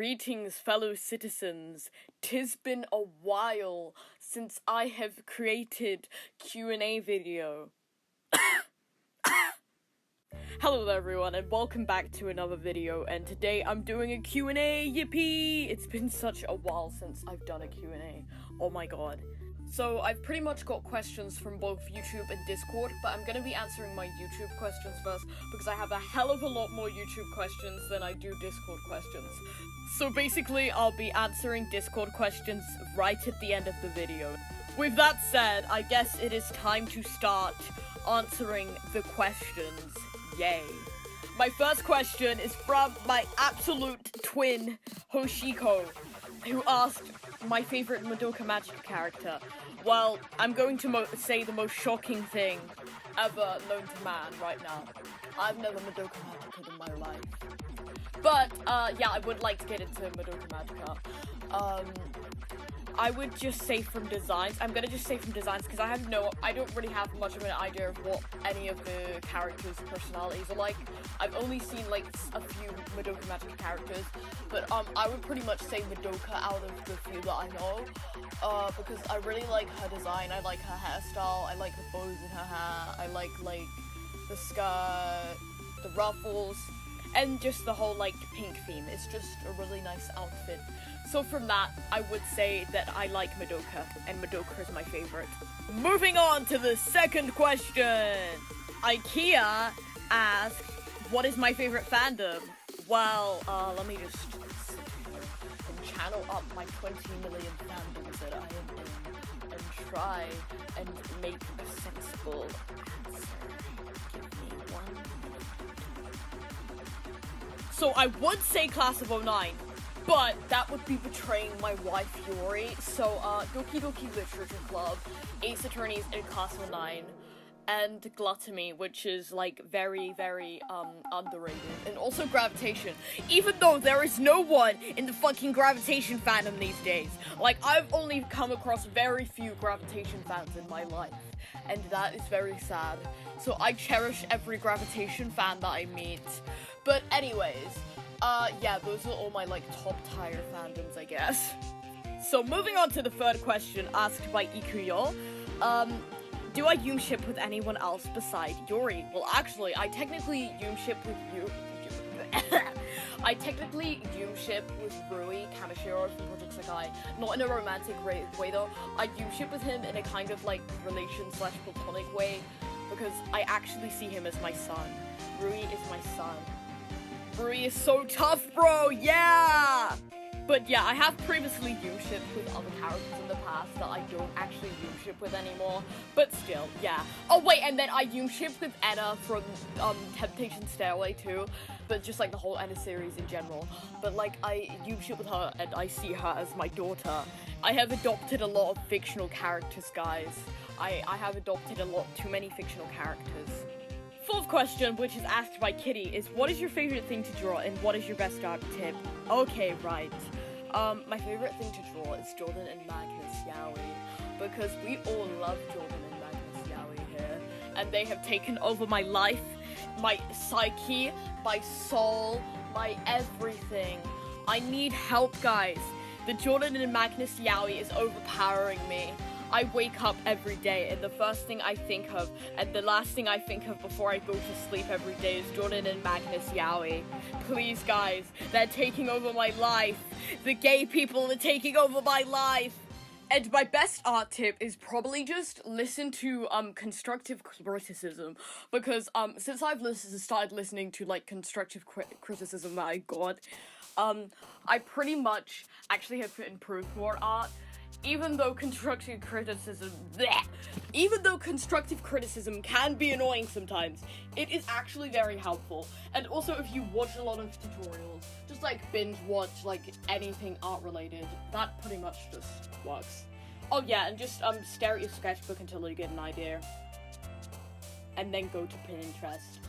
Greetings, fellow citizens. 'Tis been a while since I have created Q&A video. Hello there everyone, and welcome back to another video, and today I'm doing a Q&A, yippee! It's been such a while since I've done a Q&A, oh my god. So I've pretty much got questions from both YouTube and Discord, but I'm gonna be answering my YouTube questions first, because I have a hell of a lot more YouTube questions than I do Discord questions. So basically, I'll be answering Discord questions right at the end of the video. With that said, I guess it is time to start answering the questions. Yay. My first question is from my absolute twin, Hoshiko, who asked my favorite Madoka Magica character. Well, I'm going to say the most shocking thing ever known to man right now. I've never Madoka Magica in my life. But, yeah, I would like to get into Madoka Magica. I would just say from designs. I'm gonna just say from designs because I don't really have much of an idea of what any of the characters' personalities are like. I've only seen like a few Madoka Magica characters, but I would pretty much say Madoka out of the few that I know, because I really like her design. I like her hairstyle. I like the bows in her hair. I like the skirt, the ruffles, and just the whole like pink theme. It's just a really nice outfit. So from that, I would say that I like Madoka, and Madoka is my favorite. Moving on to the second question! IKEA asked, what is my favorite fandom? Well, let me just sit here and channel up my 20 million fandoms that I am in, and try and make a sensible answer. Give me 1 minute. So I would say Class of '09. But that would be betraying my wife, Yuri. So, Doki Doki Literature Club, Ace Attorneys in Class of '09, and Gluttony, which is, like, very, very, underrated. And also Gravitation. Even though there is no one in the fucking Gravitation fandom these days. Like, I've only come across very few Gravitation fans in my life. And that is very sad. So I cherish every Gravitation fan that I meet. But anyways, yeah, those are all my, like, top-tier fandoms, I guess. So, moving on to the third question, asked by Ikuyo. Do I ship with anyone else beside Yuri? Well, actually, I technically ship with I technically ship with Rui Kaneshiro from Project Sekai. Not in a romantic way, though. I ship with him in a kind of, like, relation/platonic way, because I actually see him as my son. Rui is my son. Rui is so tough, bro! Yeah! But yeah, I have previously shipped with other characters in the past that I don't actually ship with anymore. But still, yeah. Oh wait, and then I shipped with Anna from Temptation Stairway too. But just like the whole Anna series in general. But like, I ship with her and I see her as my daughter. I have adopted a lot of fictional characters, guys. I have adopted a lot too many fictional characters. Fourth question, which is asked by Kitty, is what is your favorite thing to draw and what is your best art tip? Okay, right. My favorite thing to draw is Jordan and Magnus Yowie, because we all love Jordan and Magnus Yowie here, and they have taken over my life, my psyche, my soul, my everything. I need help, guys. The Jordan and Magnus Yowie is overpowering me. I wake up every day and the first thing I think of and the last thing I think of before I go to sleep every day is Jordan and Magnus Yowie. Please, guys, they're taking over my life. The gay people are taking over my life. And my best art tip is probably just listen to constructive criticism, because since I've started listening to like constructive criticism that I got, I pretty much actually have improved more art. Even though constructive criticism can be annoying sometimes, it is actually very helpful. And also, if you watch a lot of tutorials, just like binge watch like anything art related, that pretty much just works. Oh yeah, and just stare at your sketchbook until you get an idea, and then go to Pinterest.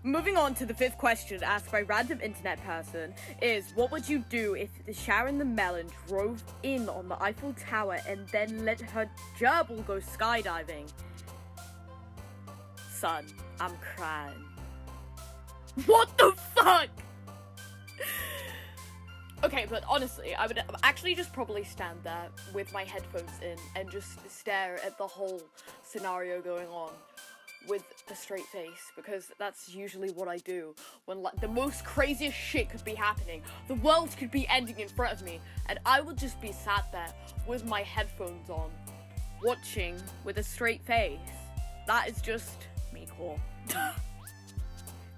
Moving on to the fifth question, asked by random internet person, is what would you do if Sharon the Melon drove in on the Eiffel Tower and then let her gerbil go skydiving? Son, I'm crying. What the fuck? Okay, but honestly, I would actually just probably stand there with my headphones in and just stare at the whole scenario going on with a straight face, because that's usually what I do when like the most craziest shit could be happening. The world could be ending in front of me, and I would just be sat there with my headphones on, watching with a straight face. That is just me cool.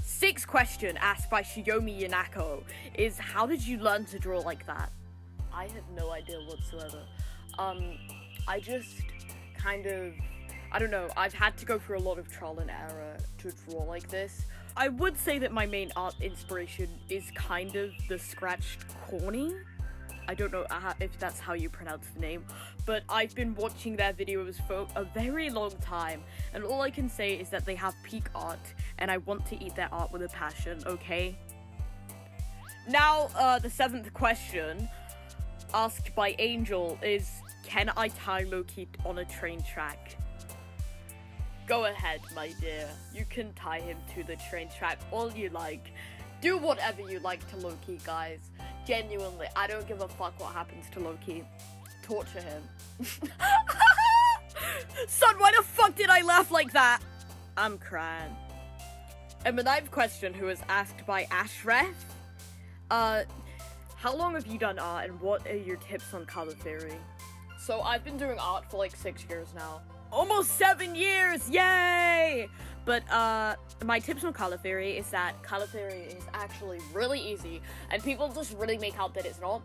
Sixth question asked by 𝗧𝗶𝗺𝗀𝘀𝗁𝗃 is, how did you learn to draw like that? I have no idea whatsoever. I just kind of, I don't know, I've had to go through a lot of trial and error to draw like this. I would say that my main art inspiration is kind of the 𝗧𝗶𝗺𝗀𝗀𝗺𝗀𝗀. I don't know if that's how you pronounce the name, but I've been watching their videos for a very long time, and all I can say is that they have peak art, and I want to eat their art with a passion, okay? Now, the seventh question, asked by Angel, is, can I tie Loki on a train track? Go ahead, my dear. You can tie him to the train track all you like. Do whatever you like to Loki, guys. Genuinely, I don't give a fuck what happens to Loki. Torture him. Son, why the fuck did I laugh like that? I'm crying. And the ninth question, who was asked by 𝗧𝗏𝗃, how long have you done art, and what are your tips on color theory? So I've been doing art for like 6 years now. Almost 7 years, yay! But my tips on color theory is that color theory is actually really easy, and people just really make out that it's not.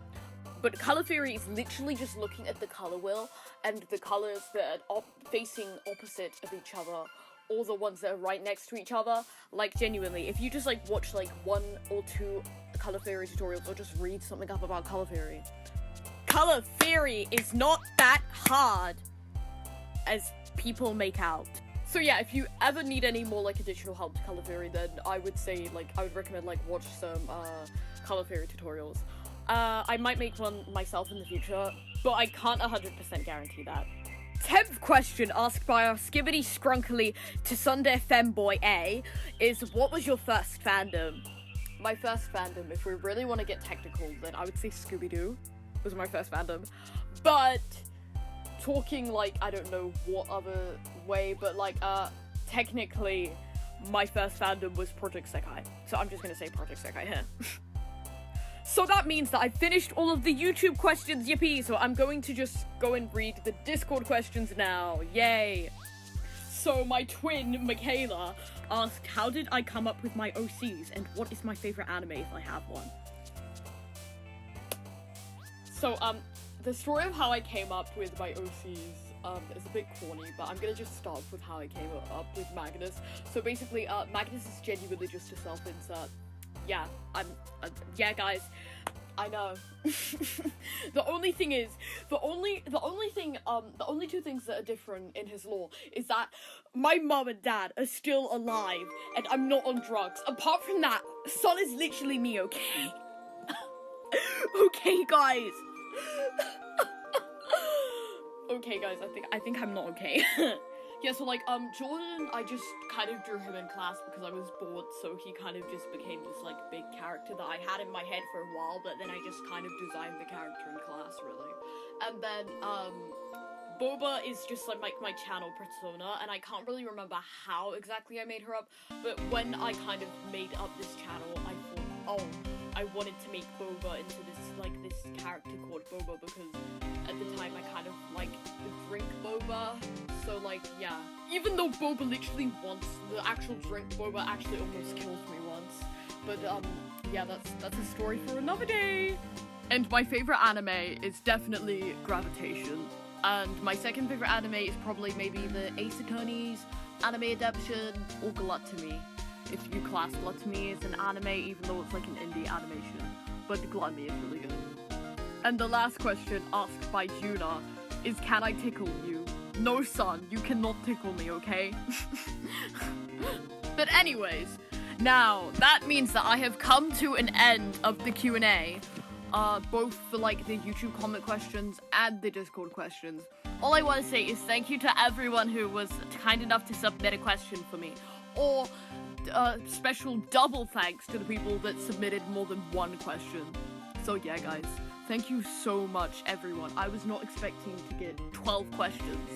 But color theory is literally just looking at the color wheel and the colors that are facing opposite of each other, or the ones that are right next to each other. Like, genuinely, if you just like watch like 1 or 2 color theory tutorials, or just read something up about color theory is not that hard as people make out. So yeah, if you ever need any more like additional help to color theory, then I would say like I would recommend like watch some color theory tutorials. I might make one myself in the future, but I can't 100% guarantee that. 10th question asked by our 𝗧𝗶𝗺𝗀𝗀𝗺𝗀𝗀𝗃 is, what was your first fandom? My first fandom, if we really want to get technical, then I would say Scooby-Doo was my first fandom. But talking like, I don't know what other way, but like technically my first fandom was Project Sekai. So I'm just gonna say Project Sekai here. So that means that I've finished all of the YouTube questions, yippee! So I'm going to just go and read the Discord questions now, yay! So my twin, Michaela, asked, how did I come up with my OCs, and what is my favorite anime if I have one? So, the story of how I came up with my OCs, is a bit corny, but I'm gonna just start with how I came up with Magnus. So basically, Magnus is genuinely just a self-insert. Yeah, yeah guys, I know. The only thing is, the only two things that are different in his lore is that my mum and dad are still alive, and I'm not on drugs. Apart from that, Son is literally me, okay? Okay, guys. Okay, guys, I think I'm not okay. Yeah, so like, Jordan, I just kind of drew him in class because I was bored, so he kind of just became this, like, big character that I had in my head for a while, but then I just kind of designed the character in class, really. And then, Boba is just, like, my channel persona, and I can't really remember how exactly I made her up, but when I kind of made up this channel, I thought, oh, I wanted to make Boba into this, like, this character called Boba, because at the time I kind of liked the drink Boba, so like, yeah. Even though Boba literally once, the actual drink Boba actually almost killed me once, but yeah, that's a story for another day. And my favorite anime is definitely Gravitation, and my second favorite anime is probably maybe the Ace Attorney's anime adaptation, or Gluttony, if you class Gluttony as an anime, even though it's like an indie animation, but Gluttony is really good. And the last question, asked by Juna, is, can I tickle you? No, son, you cannot tickle me, okay? But anyways, now, that means that I have come to an end of the Q&A, both for, like, the YouTube comment questions and the Discord questions. All I want to say is thank you to everyone who was kind enough to submit a question for me, or special double thanks to the people that submitted more than one question. So yeah, guys, thank you so much, everyone. I was not expecting to get 12 questions.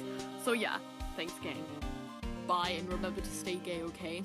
So yeah, thanks, gang. Bye, and remember to stay gay, okay?